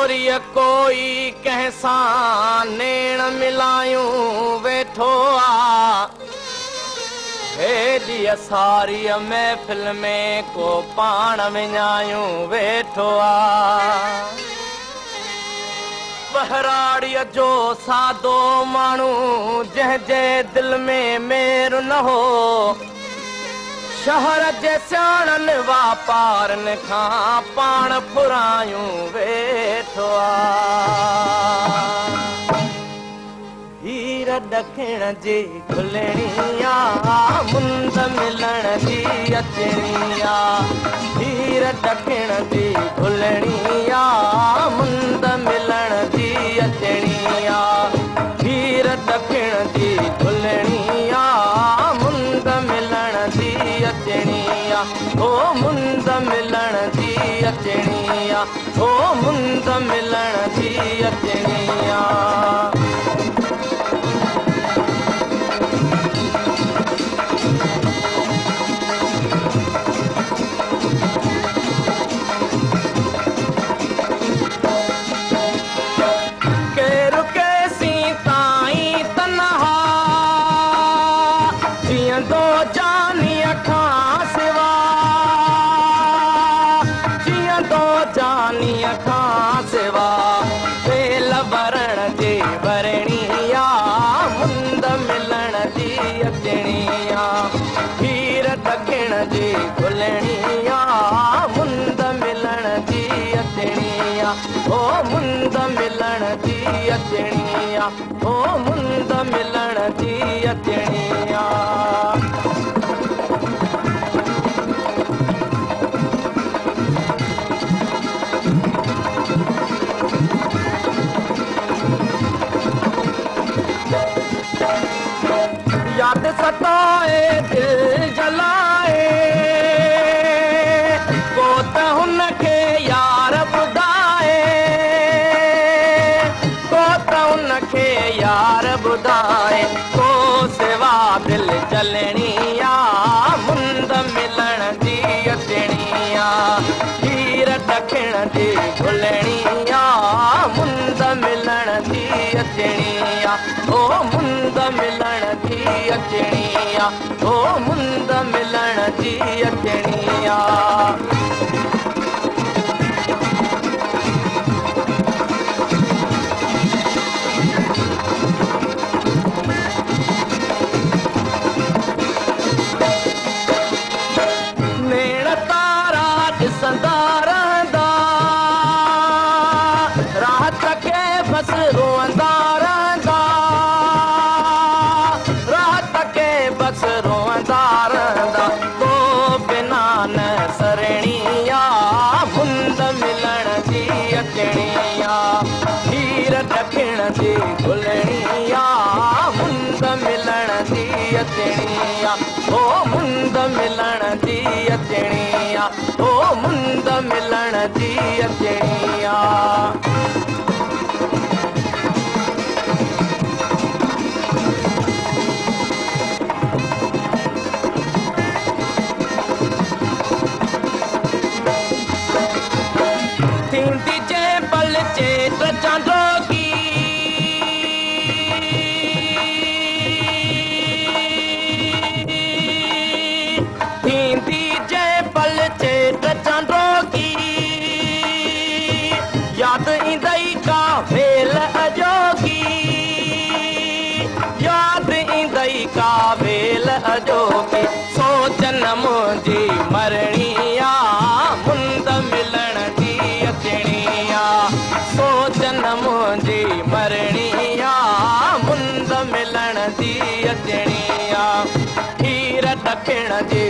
गोरिय कोई कंहिंसां नेण मिलायूं वेठो आ हेॾी सारी महफ़िल में को पाण विञायूं वेठो आ बहराड़ीअ जो सादो माण्हू जंहिंजे दिल में मेर न हो शहर जे सियाणनि वापारनि खां पाण फुरायूं वेठो आ हीर ॾखिण जी खुलणी आ मुंद मिलण जी अचणी आ हीर ॾखिण जी खुलणी आ मुंद मिलण जी अचणी आ हीर ॾखिण जी खुलणी आ मुंद मिलण जी अचणी आ ओ मुंद मिलण जी अचणी आ ओ मुंद मिलण जी अचणी आ हीर ॾखिण जी खुलणी आ मुंद मिलण जी अचणी आ ओ मुंद मिलण जी अचणी आ ओ मुंद मिलण जी अचणी आ याद सताए दिल जलाए को त हुनखे यार ॿुधाए को त हुनखे यार ॿुधाए को सिवा दिल जलणी आ मुंद मिलण जी अचणी आ हीर ॾखिण जी खुलणी आ मुंद मिलण जी अचणी आ ओ मुंद मिलण जी अचणी आ ओ मुंद मिलण जी अचणी आ नेण तारा ॾिसंदा रहंदा रात खे बस रोअंदा रहंदा रात के बस रोअंदा रहंदा को बिना न सरणी आ मुंद मिलण जी अचणी आ हीर ॾखिण जी खुलणी आ मुंद मिलण जी अचणी आ ओ मुंद मिलण जी अचणी आ ओ मुंद मिलण जी अचणी आ थींदी जे पल चेत चांदोगी थींदी जे पल चेत चांदोगी याद ईंदई का वेल अजोगी याद ईंदई का वेल अजोगी सोचन मुंहिंजी मरणी आ मुंद मिलण जी अचणी आ सोचन मुंहिंजी मरणी आ मुंद मिलण जी अचणी आ हीर ॾखिण जी